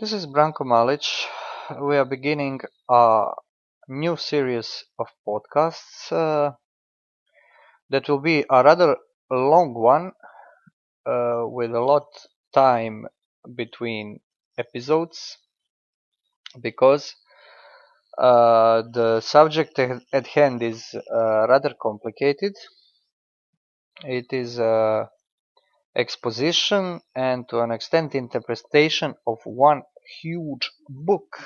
This is Branko Malic. We are beginning a new series of podcasts that will be a rather long one with a lot time between episodes because the subject at hand is rather complicated. It is exposition and to an extent interpretation of one huge book.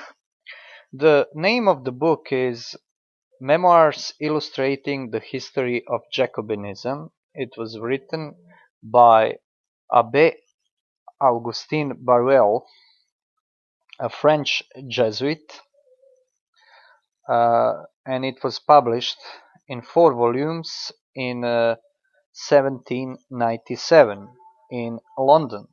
The name of the book is Memoirs Illustrating the History of Jacobinism. It was written by Abbé Augustin Barruel, a French Jesuit, and it was published in 4 volumes in 1797 in London,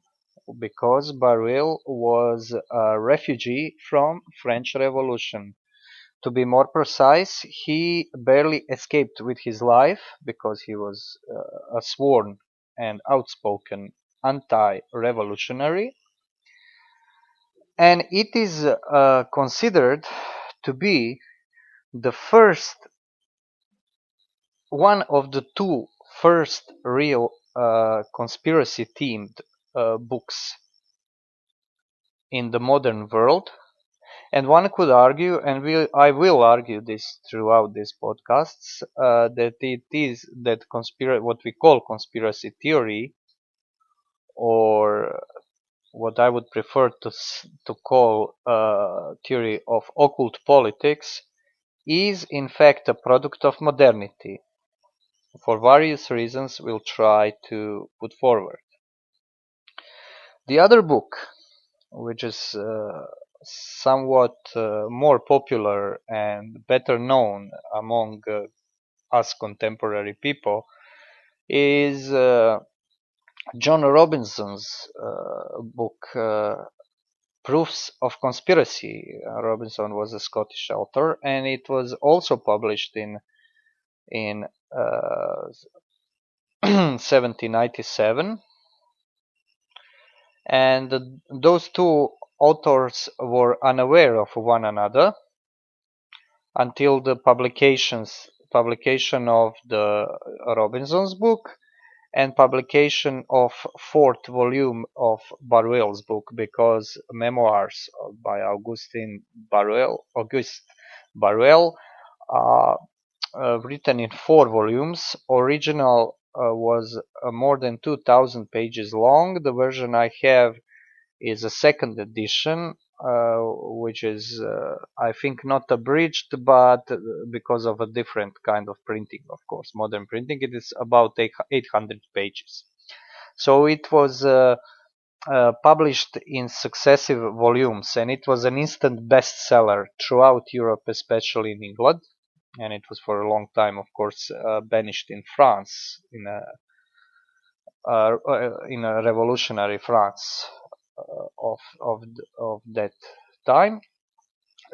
because Barruel was a refugee from French Revolution. To be more precise, he barely escaped with his life because he was a sworn and outspoken anti-revolutionary, and it is considered to be the first one of the two first real conspiracy themed books in the modern world. And one could argue, and I will argue this throughout these podcasts, that it is that what we call conspiracy theory, or what I would prefer to call theory of occult politics, is in fact a product of modernity, for various reasons we'll try to put forward. The other book, which is somewhat more popular and better known among us contemporary people, is John Robinson's book, Proofs of Conspiracy. Robinson was a Scottish author, and it was also published in 1797. And those two authors were unaware of one another until the publication of the Robinson's book and publication of 4th volume of Barruel's book, because Memoirs by Auguste Barruel, written in 4 volumes. Original was more than 2,000 pages long. The version I have is a second edition, which is I think not abridged, but because of a different kind of printing, of course, modern printing. It is about 800 pages. So it was published in successive volumes, and it was an instant bestseller throughout Europe, especially in England, and it was for a long time, of course, banished in France, in a revolutionary France of that time.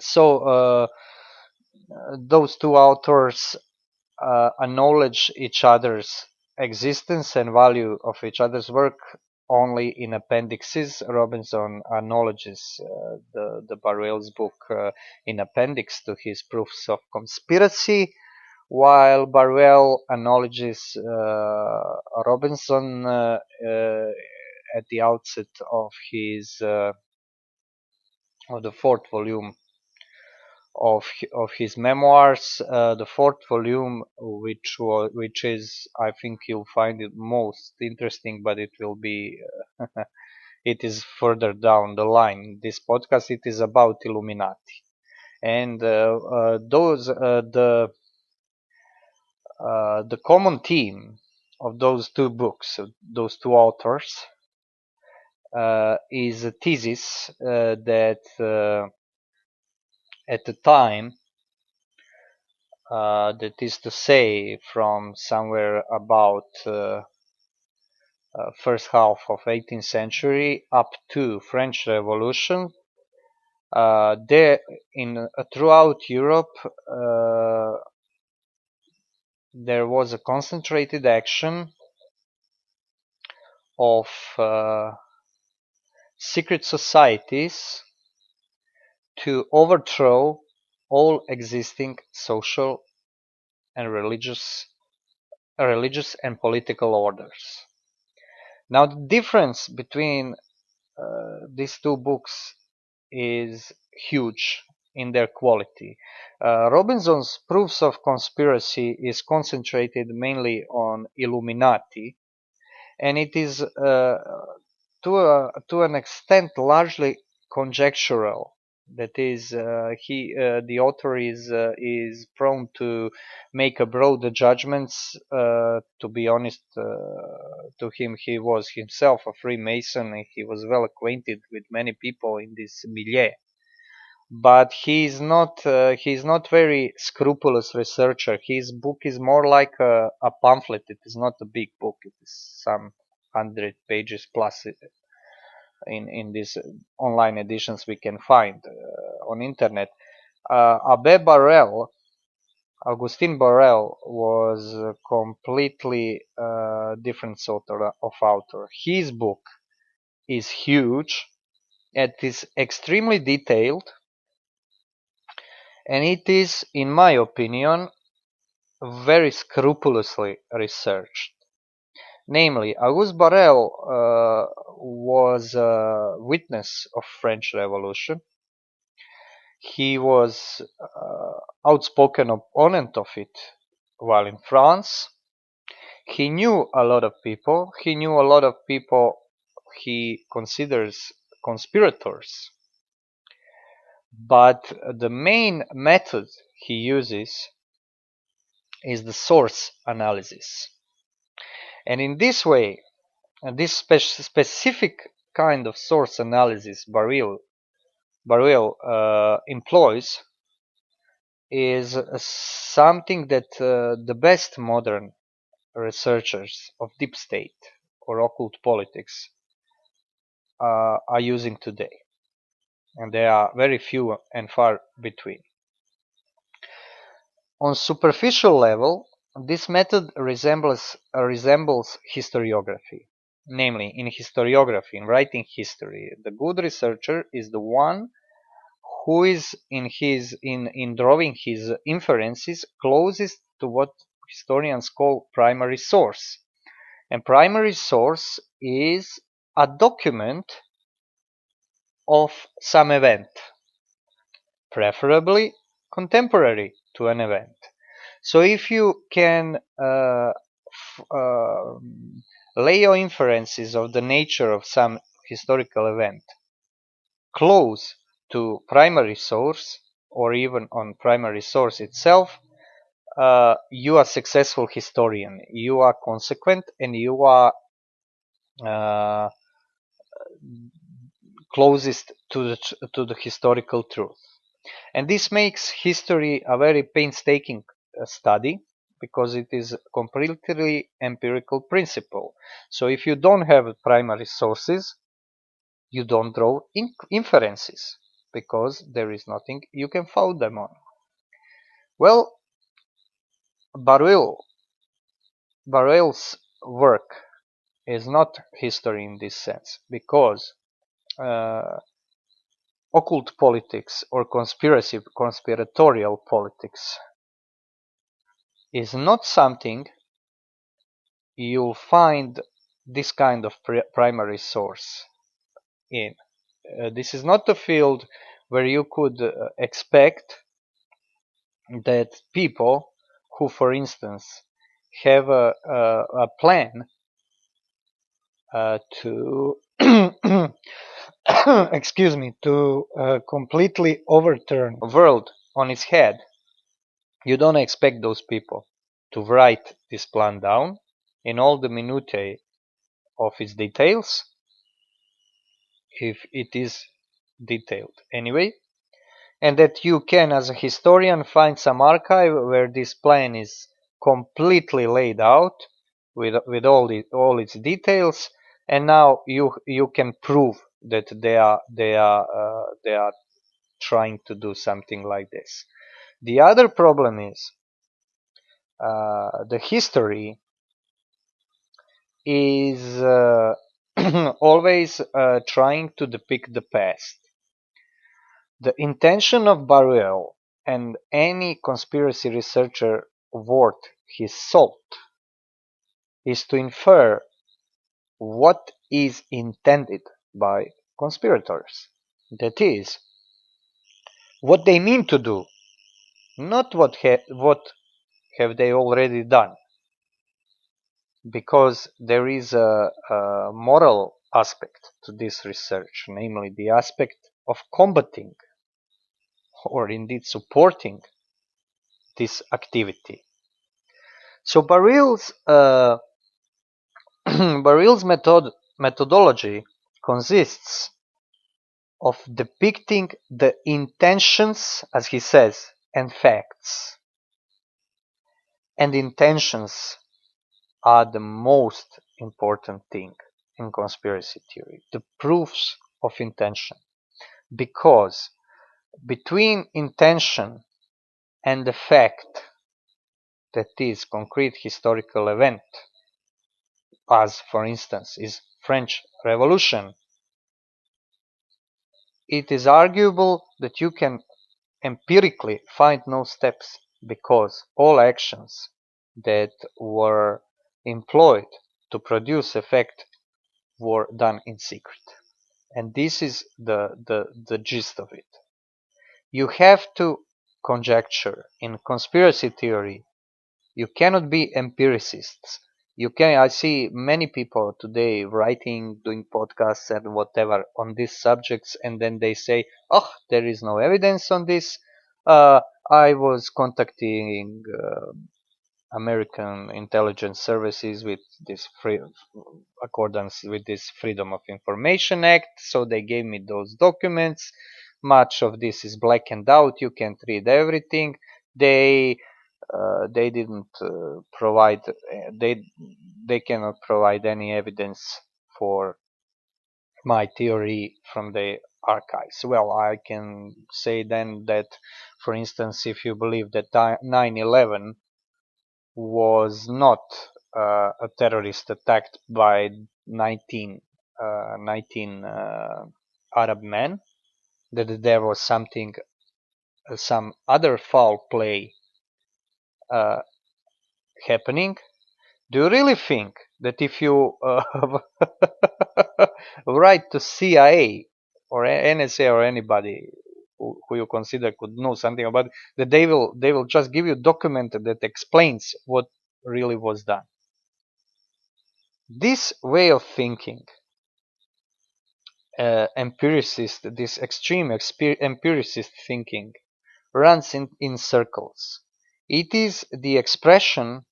So those two authors acknowledge each other's existence and value of each other's work only in appendixes. Robinson acknowledges the Barruel's book in appendix to his Proofs of Conspiracy, while Barruel acknowledges Robinson at the outset of his of the 4th volume of his memoirs, the 4th volume, which is, I think you'll find it most interesting, but it will be it is further down the line in this podcast. It is about Illuminati, and the common theme of those two books, those two authors, is a thesis that at the time, that is to say from somewhere about first half of 18th century up to French Revolution, throughout Europe there was a concentrated action of secret societies to overthrow all existing social and religious and political orders. Now, the difference between these two books is huge in their quality. Robinson's Proofs of Conspiracy is concentrated mainly on Illuminati, and it is to an extent largely conjectural. That is, the author is prone to make a broad judgments. To be honest, to him, he was himself a Freemason, and he was well acquainted with many people in this milieu. But he's not very scrupulous researcher. His book is more like a pamphlet. It is not a big book. It is some 100 pages plus in these online editions we can find on internet. Abbe Barruel, Augustin Barruel, was a completely different sort of author. His book is huge. It is extremely detailed, and it is, in my opinion, very scrupulously researched. Namely, Auguste Barruel was a witness of French Revolution. He was outspoken opponent of it while in France. He knew a lot of people. He knew a lot of people he considers conspirators. But the main method he uses is the source analysis. And in this way, this specific kind of source analysis Barruel employs is something that the best modern researchers of deep state or occult politics are using today. And they are very few and far between. On superficial level, this method resembles historiography. Namely, in historiography, in writing history, the good researcher is the one who is in drawing his inferences closest to what historians call primary source. And primary source is a document of some event, preferably contemporary to an event. So if you can lay your inferences of the nature of some historical event close to primary source, or even on primary source itself, you are a successful historian. You are consequent, and you are closest to the historical truth. And this makes history a very painstaking study, because it is a completely empirical principle. So if you don't have primary sources, you don't draw inferences, because there is nothing you can found them on. Well, Barruel's work is not history in this sense, because occult politics or conspiratorial politics is not something you'll find this kind of primary source in. This is not a field where you could expect that people who, for instance, have a plan to excuse me, to completely overturn the world on its head. You don't expect those people to write this plan down in all the minutiae of its details, if it is detailed anyway, and that you can, as a historian, find some archive where this plan is completely laid out with all its details, and now you can prove that they are trying to do something like this. The other problem is the history is always trying to depict the past. The intention of Barruel and any conspiracy researcher worth his salt is to infer what is intended by conspirators. That is, what they mean to do, not what have they already done. Because there is a moral aspect to this research, namely the aspect of combating or indeed supporting this activity. So Barruel's Barruel's methodology consists of depicting the intentions, as he says, and facts. And intentions are the most important thing in conspiracy theory, the proofs of intention. Because between intention and the fact, that is, concrete historical event, as for instance is French Revolution, it is arguable that you can empirically find no steps, because all actions that were employed to produce effect were done in secret. And this is the gist of it. You have to conjecture. In conspiracy theory, you cannot be empiricists. I see many people today writing, doing podcasts and whatever on these subjects, and then they say, "Oh, there is no evidence on this. I was contacting American intelligence services with this accordance with this Freedom of Information Act, so they gave me those documents. Much of this is blackened out. You can't read everything. They didn't provide. They cannot provide any evidence for my theory from the archives." Well, I can say then that, for instance, if you believe that 9/11 was not a terrorist attack by 19 Arab men, that there was something, some other foul play happening. Do you really think that if you write to CIA or NSA or anybody who you consider could know something about it, that they will just give you a document that explains what really was done? This way of thinking, this extreme empiricist thinking, runs in circles. It is the expression,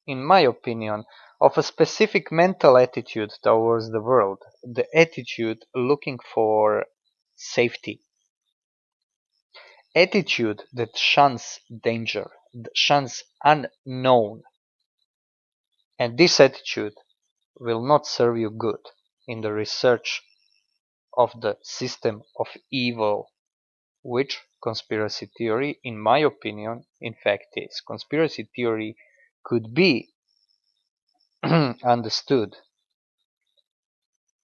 in my opinion, of a specific mental attitude towards the world, the attitude looking for safety, attitude that shuns danger, that shuns unknown. And this attitude will not serve you good in the research of the system of evil, which conspiracy theory, in my opinion, in fact is. Conspiracy theory could be understood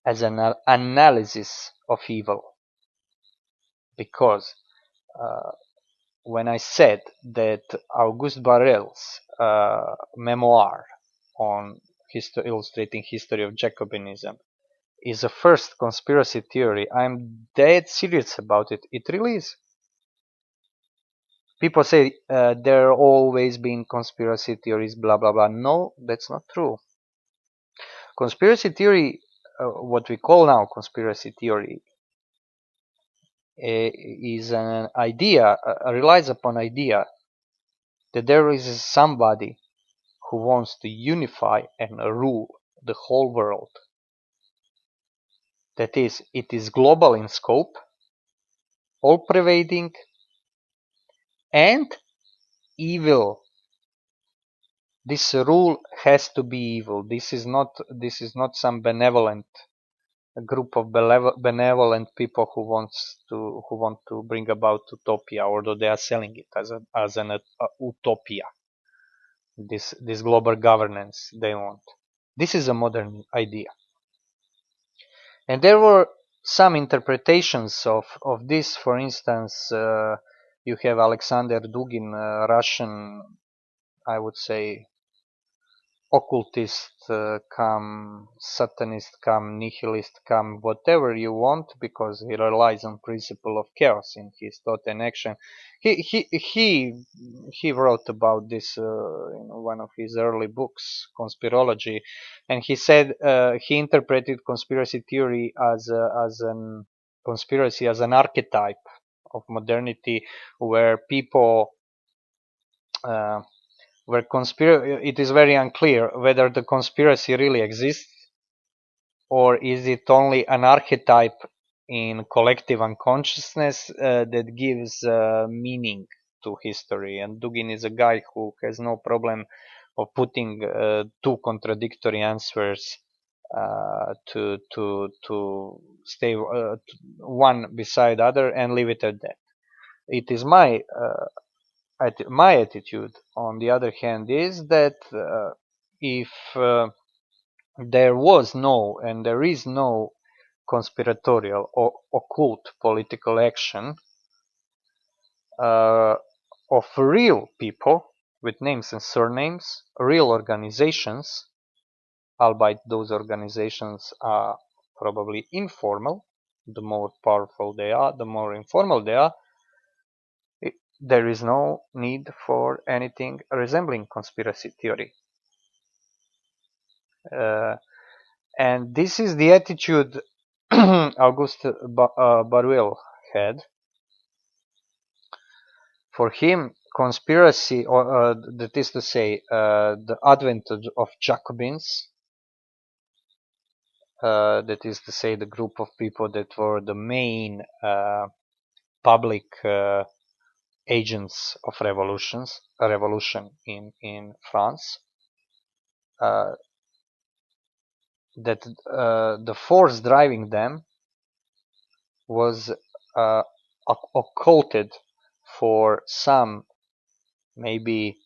as an analysis of evil, because when I said that Auguste Barruel's memoir on illustrating history of Jacobinism is a first conspiracy theory, I'm dead serious about it. It really is. People say there are always been conspiracy theories, blah blah blah. No, that's not true. Conspiracy theory, what we call now conspiracy theory, is an idea, relies upon idea that there is somebody who wants to unify and rule the whole world. That is, it is global in scope, all-pervading, and evil. This rule has to be evil. This is not some benevolent group of benevolent people who want to bring about utopia, although they are selling it as an utopia. This global governance they want. This is a modern idea. And there were some interpretations of this. For instance, you have Alexander Dugin, Russian, I would say, occultist, come satanist, come nihilist, come whatever you want, because he relies on principle of chaos in his thought and action. He wrote about this in one of his early books, Conspirology, and he said he interpreted conspiracy theory as an conspiracy as an archetype of modernity, where people uh, it is very unclear whether the conspiracy really exists, or is it only an archetype in collective unconsciousness that gives meaning to history. And Dugin is a guy who has no problem of putting two contradictory answers to stay one beside other and leave it at that. It is my attitude, on the other hand, is that if there was no and there is no conspiratorial or occult political action of real people with names and surnames, real organizations, albeit those organizations are probably informal. The more powerful they are, the more informal they are. There is no need for anything resembling conspiracy theory. And this is the attitude Augustin Barruel had. For him, conspiracy, or that is to say, the advent of Jacobins, that is to say, the group of people that were the main public agents of revolution in France, that the force driving them was occulted for some maybe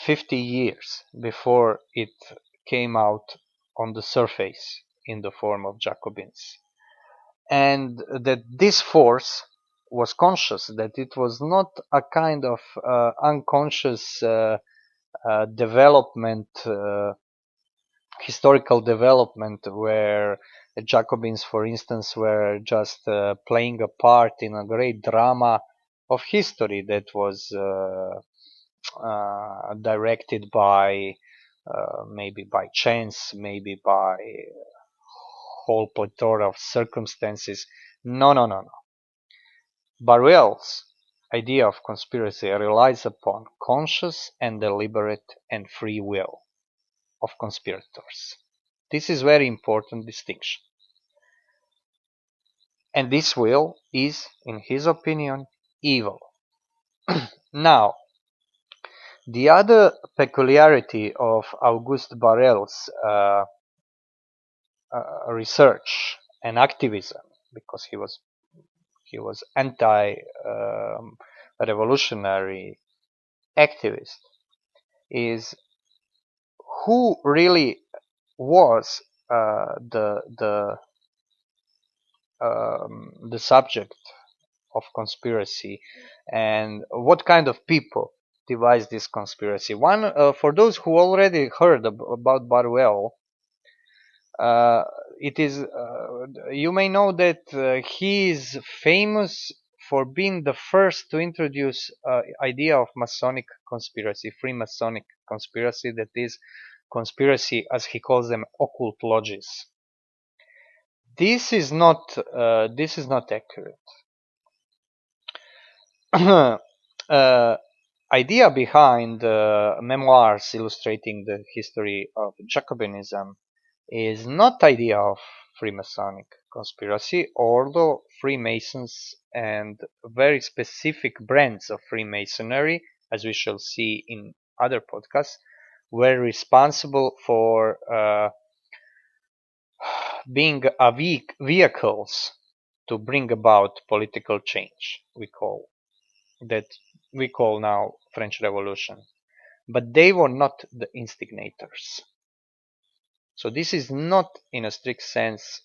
50 years before it came out on the surface in the form of Jacobins. And that this force was conscious, that it was not a kind of unconscious development, historical development, where Jacobins, for instance, were just playing a part in a great drama of history that was directed by maybe by chance, maybe by whole plethora of circumstances. No. Barruel's idea of conspiracy relies upon conscious and deliberate and free will of conspirators. This is very important distinction. And this will is, in his opinion, evil. Now, the other peculiarity of Auguste Barruel's research and activism, because he was anti-revolutionary activist, is who really was the subject of conspiracy, and what kind of people devised this conspiracy. One, for those who already heard about Barruel, it is you may know that he is famous for being the first to introduce idea of Masonic conspiracy, Freemasonic conspiracy, that is conspiracy, as he calls them, occult lodges. This is not accurate. Idea behind Memoirs illustrating the history of Jacobinism is not idea of Freemasonic conspiracy, although Freemasons and very specific brands of Freemasonry, as we shall see in other podcasts, were responsible for being vehicles to bring about political change. We call now French Revolution, but they were not the instigators. So this is not, in a strict sense,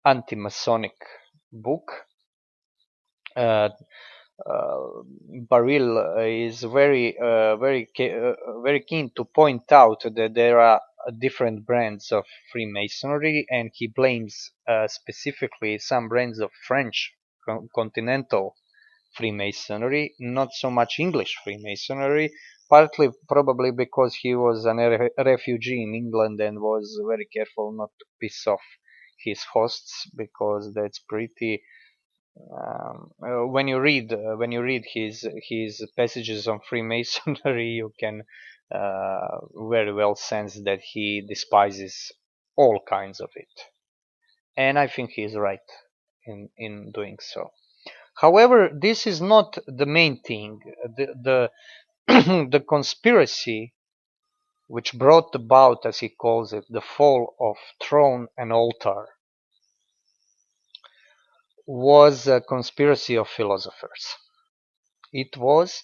anti-masonic book. Barruel is very keen to point out that there are different brands of Freemasonry, and he blames specifically some brands of French continental Freemasonry, not so much English Freemasonry, partly probably because he was a refugee in England and was very careful not to piss off his hosts, because that's pretty when you read his passages on Freemasonry, you can very well sense that he despises all kinds of it, and I think he is right in doing so. However, this is not the main thing. The the conspiracy which brought about, as he calls it, the fall of throne and altar was a conspiracy of philosophers. It was,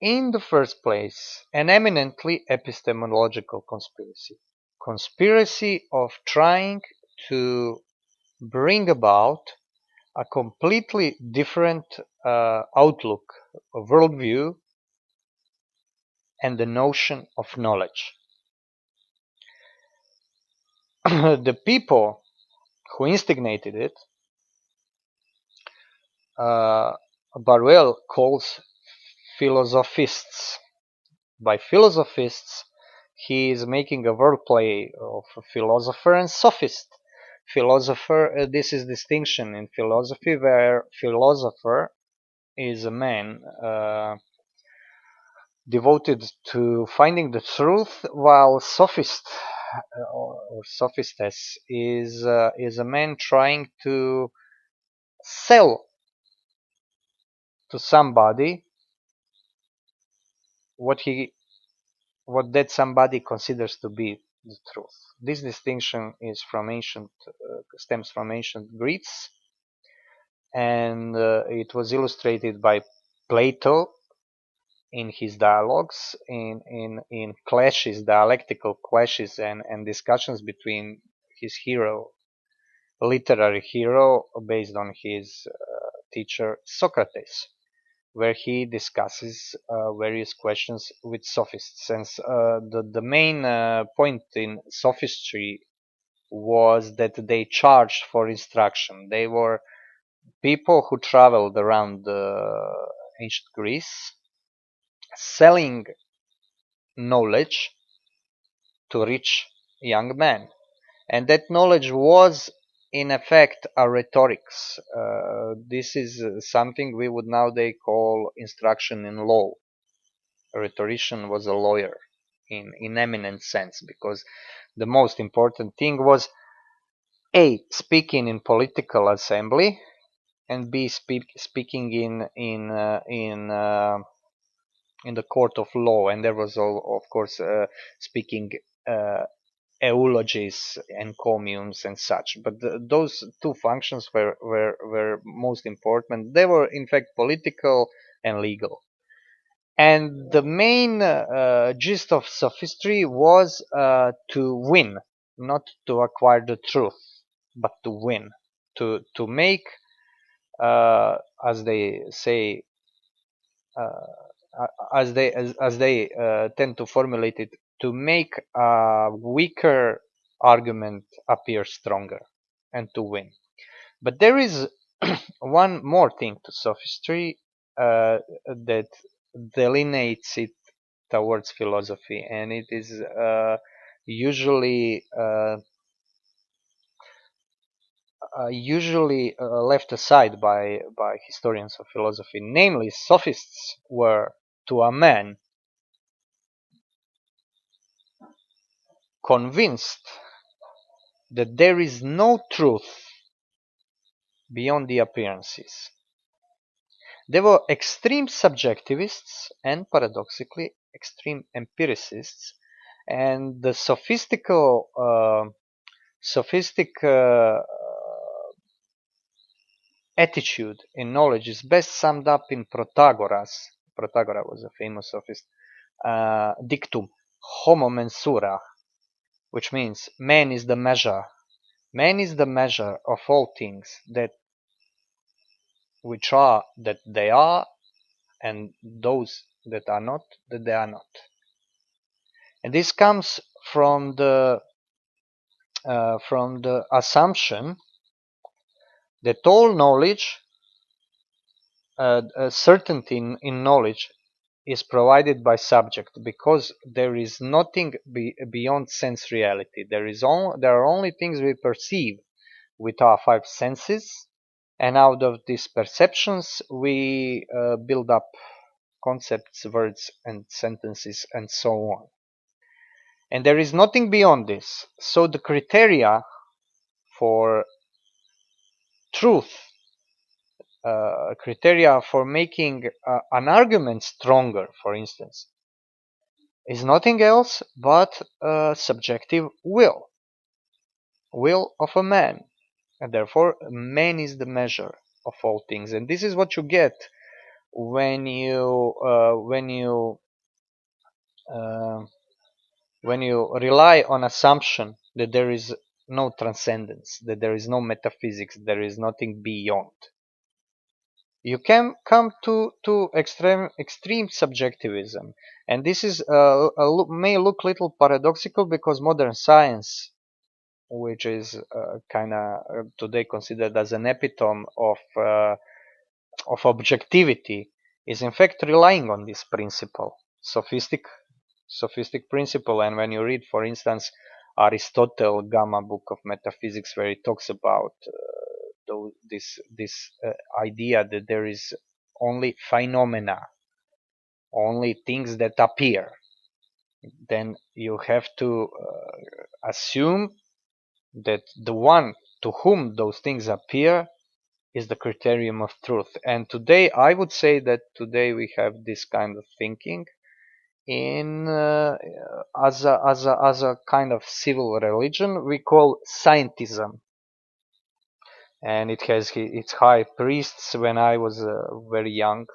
in the first place, an eminently epistemological conspiracy. Conspiracy of trying to bring about a completely different outlook, a worldview, and the notion of knowledge. The people who instigated it, Barruel calls philosophists. By philosophists, he is making a wordplay of philosopher and sophist. Philosopher, this is distinction in philosophy, where philosopher is a man devoted to finding the truth, while sophist or sophistess is a man trying to sell to somebody what that somebody considers to be the truth. This distinction is from stems from ancient Greece, and it was illustrated by Plato in his dialogues, in clashes, dialectical clashes, and discussions between his hero, literary hero, based on his teacher Socrates, where he discusses various questions with sophists. And the main point in sophistry was that they charged for instruction. They were people who traveled around ancient Greece, selling knowledge to rich young men, and that knowledge was in effect a rhetorics. This is something we would nowadays call instruction in law. A rhetorician was a lawyer in eminent sense, because the most important thing was A, speaking in political assembly, and B, speaking in the court of law. And there was of course speaking eulogies and communes and such. But those two functions were most important. They were in fact political and legal. And the main gist of sophistry was to win, not to acquire the truth, but to win, to make, as they say, as they tend to formulate it, to make a weaker argument appear stronger, and to win. But there is one more thing to sophistry that delineates it towards philosophy, and it is usually left aside by historians of philosophy. Namely, sophists were, to a man, convinced that there is no truth beyond the appearances. They were extreme subjectivists and, paradoxically, extreme empiricists, and the sophistic attitude in knowledge is best summed up in Protagoras. Protagoras was a famous sophist. Dictum: homo mensura, which means man is the measure. Man is the measure of all things that which are that they are, and those that are not that they are not. And this comes from the assumption that all knowledge, certainty in knowledge, is provided by subject, because there is nothing beyond sense reality. There are only things we perceive with our five senses, and out of these perceptions we build up concepts, words, and sentences, and so on. And there is nothing beyond this. So the criteria for truth, criteria for making an argument stronger, for instance, is nothing else but subjective will of a man. And therefore man is the measure of all things. And this is what you get when you uh, when you rely on assumption that there is no transcendence, that there is no metaphysics, there is nothing beyond. You can come to extreme subjectivism, and this is may look little paradoxical, because modern science, which is kind of today considered as an epitome of objectivity, is in fact relying on this principle, sophistic principle. And when you read, for instance, Aristotle Gamma Book of Metaphysics, where he talks about this idea that there is only phenomena, only things that appear, then you have to assume that the one to whom those things appear is the criterion of truth. And today, I would say that today we have this kind of thinking in as a kind of civil religion we call scientism, and it has its high priests. When I was very young,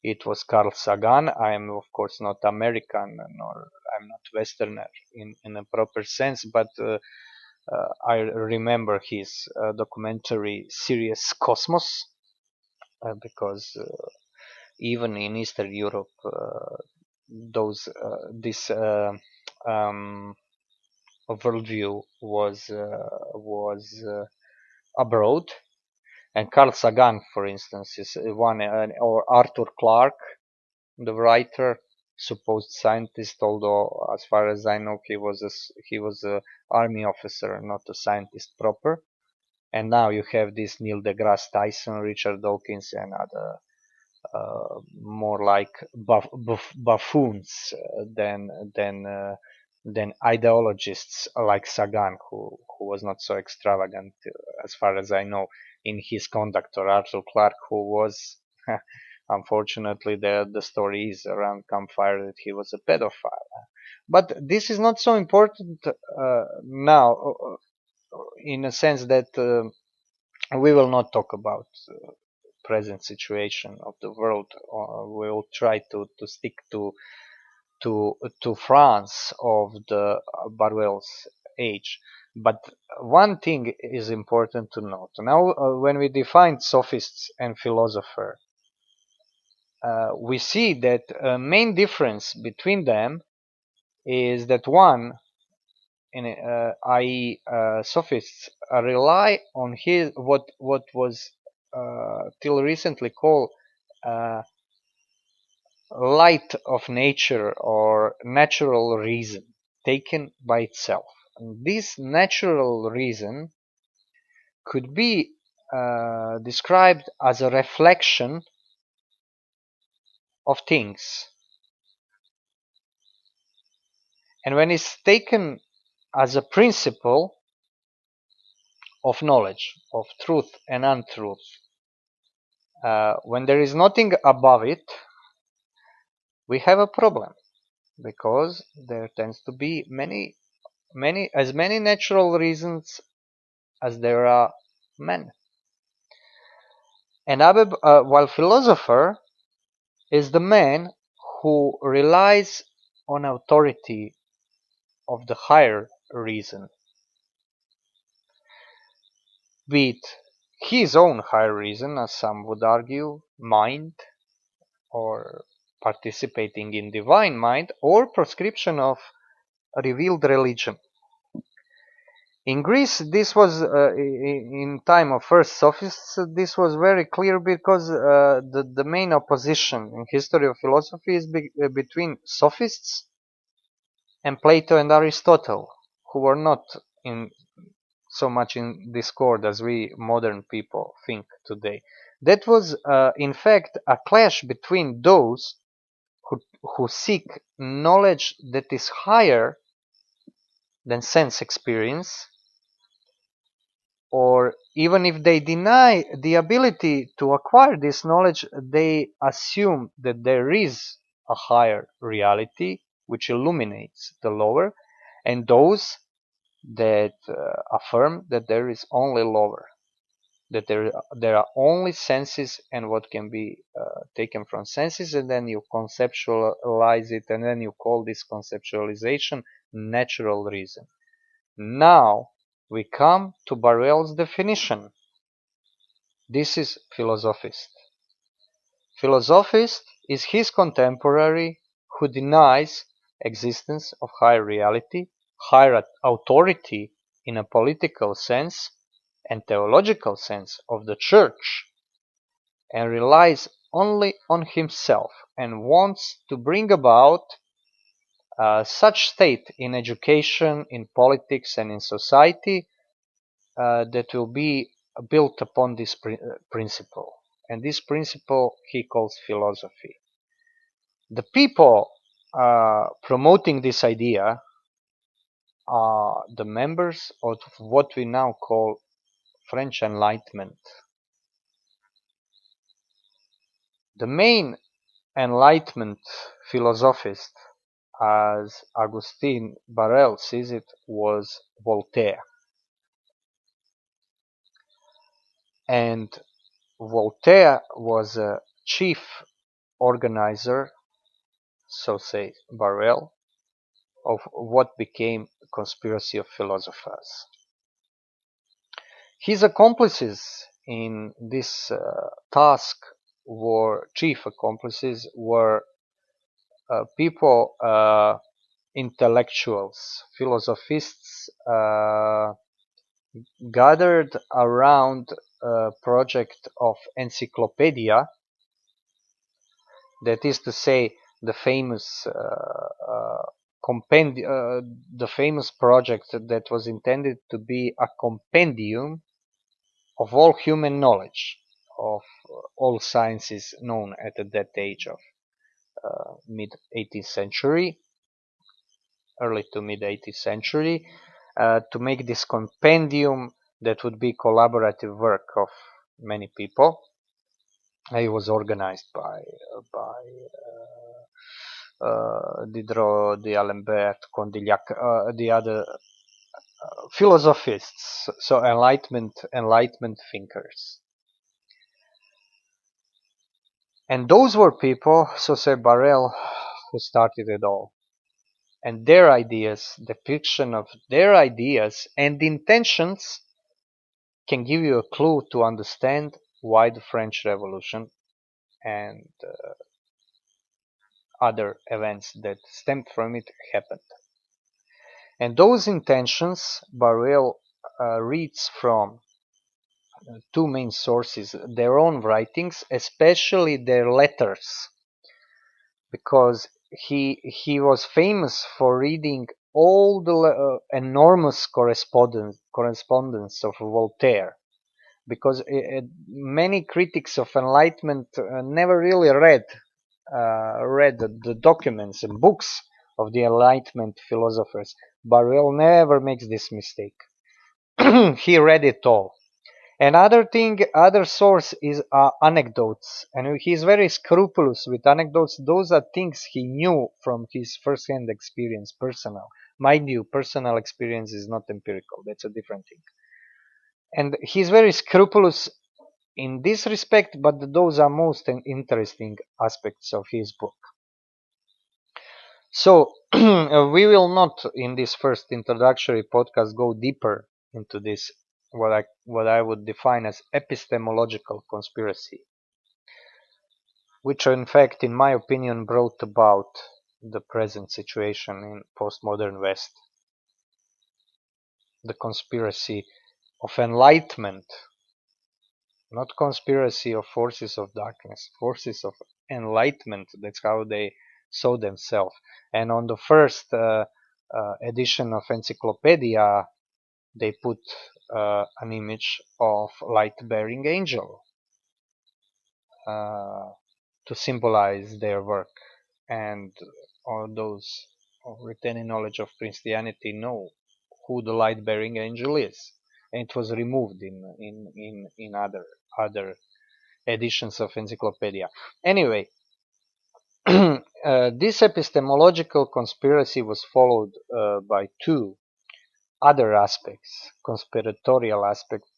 it was Carl Sagan. I am of course not American, nor I'm not Westerner in a proper sense, but I remember his documentary series Cosmos, because even in Eastern Europe, this worldview was abroad. And Carl Sagan, for instance, is one, or Arthur Clarke, the writer, supposed scientist, although as far as I know he was a army officer, not a scientist proper. And now you have this Neil deGrasse Tyson, Richard Dawkins, and other more like buffoons than ideologists like Sagan, who was not so extravagant, as far as I know, in his conduct, or Arthur Clarke, who was unfortunately the story is around campfire that he was a pedophile. But this is not so important now, in a sense that we will not talk about present situation of the world. We will try to stick to France of the Barruel's age. But one thing is important to note. Now, when we define sophists and philosopher, we see that main difference between them is that one, i.e., sophists rely on what was till recently called light of nature, or natural reason taken by itself. And this natural reason could be described as a reflection of things. And when it's taken as a principle of knowledge, of truth and untruth, when there is nothing above it, we have a problem, because there tends to be as many natural reasons as there are men. And while philosopher is the man who relies on authority of the higher reason. be it his own higher reason, as some would argue, mind, or participating in divine mind, or prescription of revealed religion. In Greece, this was in time of first sophists. This was very clear because the main opposition in history of philosophy is between sophists and Plato and Aristotle, who were not in so much in discord as we modern people think today. That was, in fact, a clash between those who seek knowledge that is higher than sense experience, or even if they deny the ability to acquire this knowledge, they assume that there is a higher reality which illuminates the lower, and those that affirm that there is only lower, that there are only senses and what can be taken from senses, and then you conceptualize it, and then you call this conceptualization natural reason. Now we come to Barruel's definition. This is philosophist. Philosophist is his contemporary who denies existence of higher reality, higher authority in a political sense and theological sense of the church, and relies only on himself and wants to bring about such state in education, in politics, and in society that will be built upon this principle. And this principle he calls philosophy. The people promoting this idea are the members of what we now call French Enlightenment. The main Enlightenment philosophist, as Augustin Barruel sees it, was Voltaire. And Voltaire was a chief organizer, so says Barruel, of what became the conspiracy of philosophers. His accomplices in this task chief accomplices were people, intellectuals, philosophists, gathered around a project of encyclopedia, that is to say, the famous the famous project that was intended to be a compendium of all human knowledge, of all sciences known at that age of mid 18th century, early to mid 18th century, to make this compendium that would be collaborative work of many people. It was organized by Diderot, d'Alembert, Condillac, the other philosophists, so enlightenment thinkers. And those were people, so said Barruel, who started it all. And their ideas, depiction of their ideas and intentions, can give you a clue to understand why the French Revolution and other events that stemmed from it happened. And those intentions Barruel reads from two main sources: their own writings, especially their letters, because he was famous for reading all the enormous correspondence of Voltaire, because many critics of Enlightenment never really read the documents and books of the Enlightenment philosophers. Barruel never makes this mistake. He read it all. Other source is anecdotes, and he is very scrupulous with anecdotes. Those are things he knew from his first-hand experience, personal. Mind you, personal experience is not empirical. That's a different thing. And he's very scrupulous in this respect, but those are most interesting aspects of his book. So we will not, in this first introductory podcast, go deeper into this what I would define as epistemological conspiracy, which in fact, in my opinion, brought about the present situation in postmodern West. The conspiracy of enlightenment, not conspiracy of forces of darkness, forces of enlightenment. That's how they saw themselves. And on the first edition of Encyclopedia, they put an image of light-bearing angel to symbolize their work. And all those retaining knowledge of Christianity know who the light-bearing angel is. And it was removed in other editions of Encyclopedia. Anyway, this epistemological conspiracy was followed by two other aspects, conspiratorial aspects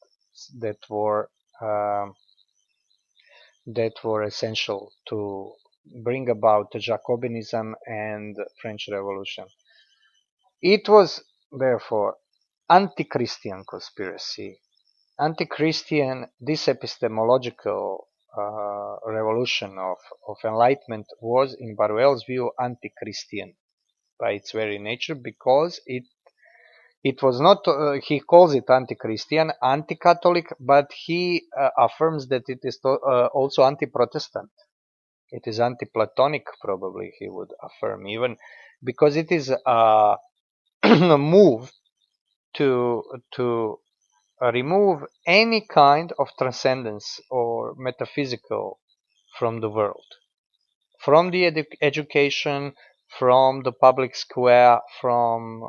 that were essential to bring about Jacobinism and French Revolution. It was therefore anti-Christian conspiracy. Anti-Christian, this epistemological revolution of enlightenment was, in Barruel's view, anti-Christian by its very nature, because it was not, he calls it anti-Christian, anti-Catholic, but he affirms that it is also anti-Protestant. It is anti-Platonic, probably he would affirm, even because it is a move to remove any kind of transcendence or metaphysical from the world, from the education, from the public square, from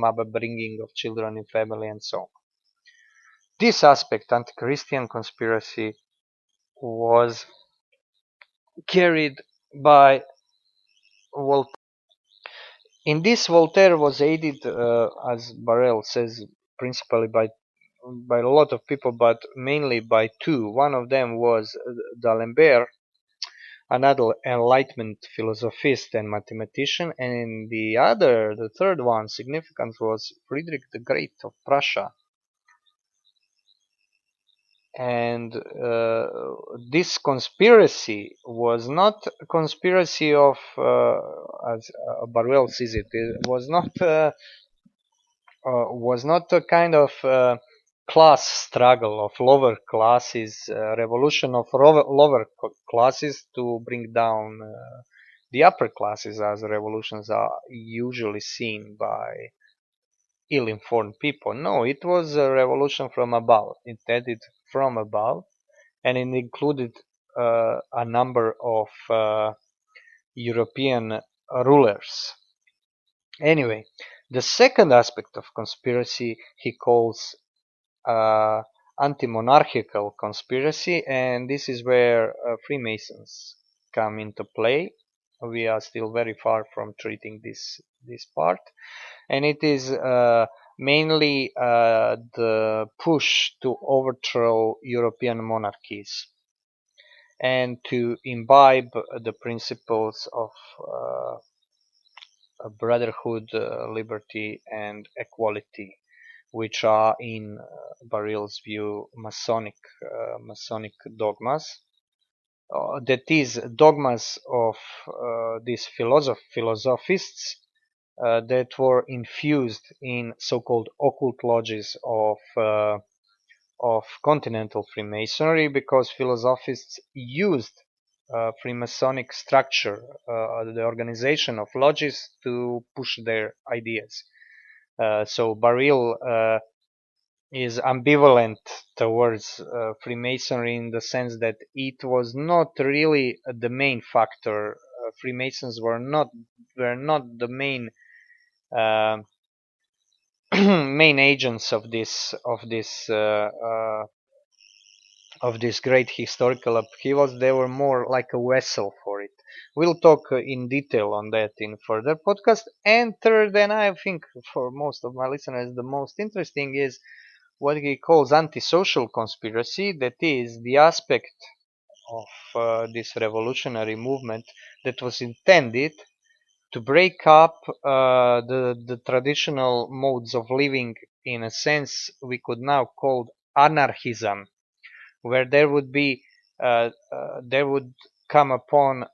upbringing of children in family, and so on. This aspect, anti-Christian conspiracy, was carried by Voltaire. In this, Voltaire was aided, as Barruel says, principally by a lot of people, but mainly by two. One of them was D'Alembert, another Enlightenment philosophist and mathematician, and the third one, significant, was Frederick the Great of Prussia. And this conspiracy was not a conspiracy of, as Barruel sees it, it was not a kind of class struggle of lower classes, revolution of lower classes to bring down the upper classes, as revolutions are usually seen by ill-informed people. No, it was a revolution from above, intended from above, and it included a number of European rulers. Anyway, the second aspect of conspiracy he calls anti-monarchical conspiracy, and this is where Freemasons come into play. We are still very far from treating this part, and it is mainly the push to overthrow European monarchies and to imbibe the principles of brotherhood, liberty, and equality, which are, in Barruel's view, Masonic dogmas. That is, dogmas of these philosophists that were infused in so-called occult lodges of continental Freemasonry, because philosophists used Freemasonic structure, the organization of lodges, to push their ideas. So Barruel is ambivalent towards Freemasonry in the sense that it was not really the main factor. Freemasons were not the main main agents of this great historical upheavals. They were more like a vessel for it. We'll talk in detail on that in further podcast. And third, and I think for most of my listeners the most interesting, is what he calls antisocial conspiracy. That is the aspect of this revolutionary movement that was intended to break up the traditional modes of living in a sense we could now call anarchism, where there would come upon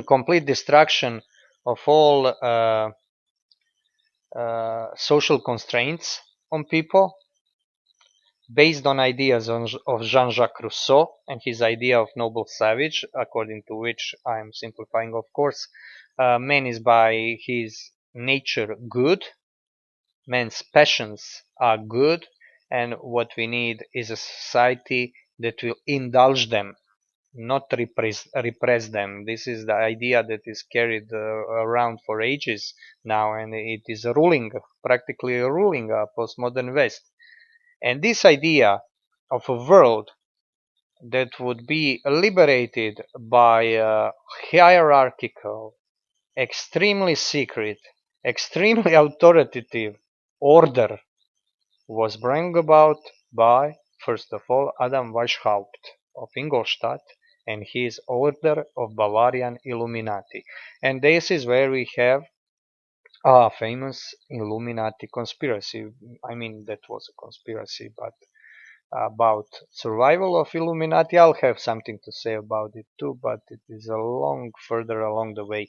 complete destruction of all social constraints on people, based on ideas of Jean-Jacques Rousseau and his idea of noble savage, according to which, I'm simplifying of course, man is by his nature good, man's passions are good, and what we need is a society that will indulge them, not repress them. This is the idea that is carried around for ages now, and it is practically ruling postmodern West. And this idea of a world that would be liberated by a hierarchical, extremely secret, extremely authoritative order was brought about by, first of all, Adam Weishaupt of Ingolstadt and his Order of Bavarian Illuminati. And this is where we have a famous Illuminati conspiracy. I mean, that was a conspiracy, but about survival of Illuminati, I'll have something to say about it too, but it is further along the way.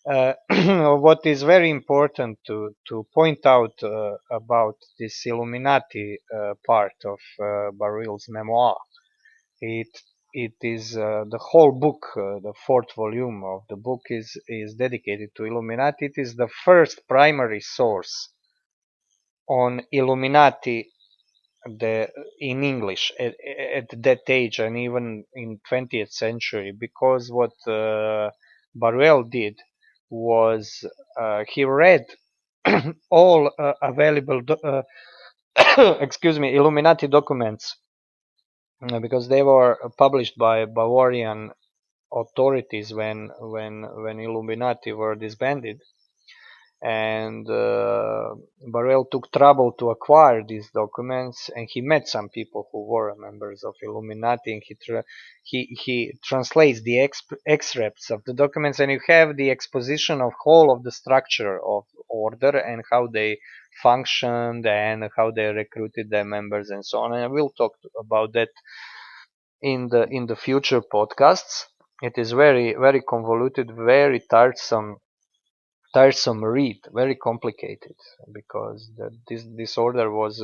What is very important to point out about this Illuminati part of Barruel's memoir, it it is the whole book, the fourth volume of the book is dedicated to Illuminati. It is the first primary source on Illuminati in English at that age and even in 20th century, because what Barruel did was he read all available excuse me, Illuminati documents, because they were published by Bavarian authorities when Illuminati were disbanded, and Barruel took trouble to acquire these documents, and he met some people who were members of Illuminati, and he translates the excerpts of the documents, and you have the exposition of whole of the structure of order and how they functioned and how they recruited their members and so on. And we'll talk about that in the future podcasts. It is very convoluted, very tiresome read, very complicated, because this order was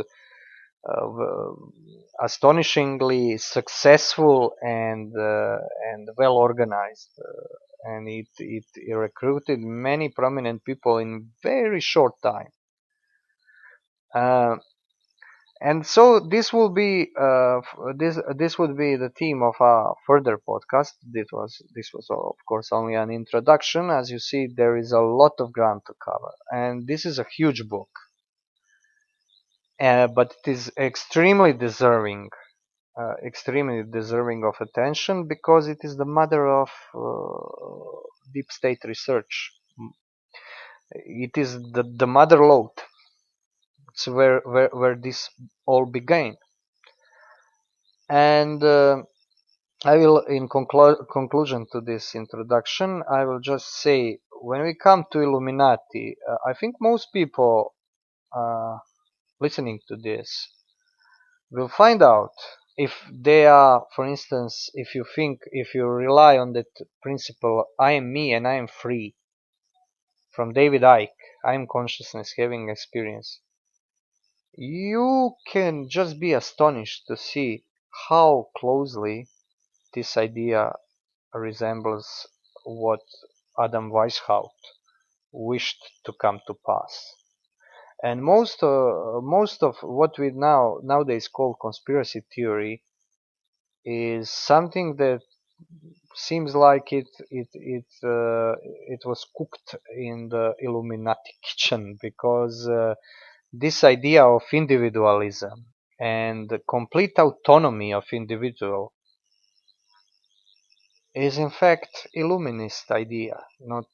astonishingly successful and well organized, and it recruited many prominent people in very short time. And so this will be this would be the theme of our further podcast. This was of course only an introduction. As you see, there is a lot of ground to cover, and this is a huge book, but it is extremely deserving of attention, because it is the mother of deep state research. It is the mother lode. It's where this all began. And I will, in conclusion to this introduction, I will just say, when we come to Illuminati, I think most people listening to this will find out, if they are, for instance, if you rely on that principle, I am me and I am free, from David Icke, I am consciousness having experience, you can just be astonished to see how closely this idea resembles what Adam Weishaupt wished to come to pass. And most of what we nowadays call conspiracy theory is something that seems like it was cooked in the Illuminati kitchen, because this idea of individualism and the complete autonomy of individual is in fact Illuminist idea. Not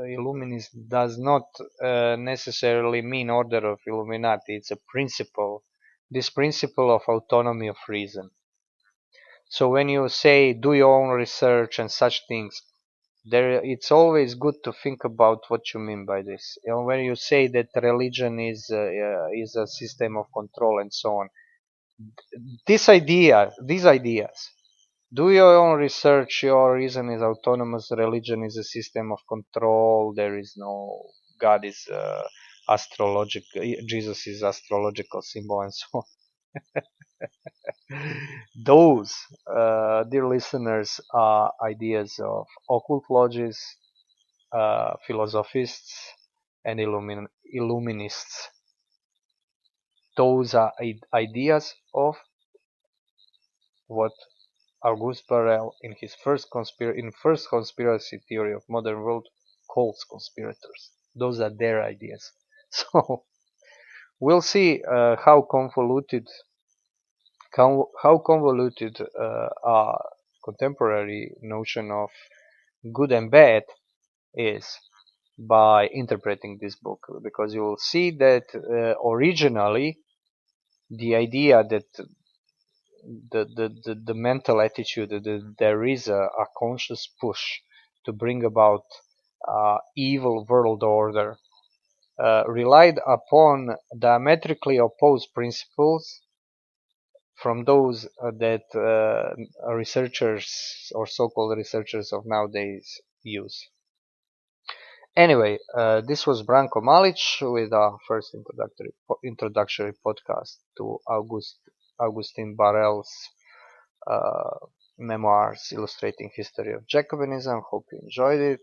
Illuminist does not necessarily mean order of Illuminati. It's a principle. This principle of autonomy of reason. So when you say do your own research and such things, It's always good to think about what you mean by this. When you say that religion is a system of control and so on, these ideas. Do your own research. Your reason is autonomous. Religion is a system of control. There is no God is astrological. Jesus is astrological symbol and so on. Those, dear listeners, are ideas of occult lodges, philosophists, and illuminists. Those are ideas of what August Barruel, in his first conspiracy theory of modern world, calls conspirators. Those are their ideas. So we'll see how convoluted our contemporary notion of good and bad is by interpreting this book, because you will see that originally the idea that the mental attitude that there is a conscious push to bring about evil world order relied upon diametrically opposed principles from those that researchers or so-called researchers of nowadays use. Anyway, this was Branko Malic with our first introductory podcast to Augustin Barruel's Memoirs illustrating history of Jacobinism. Hope you enjoyed it.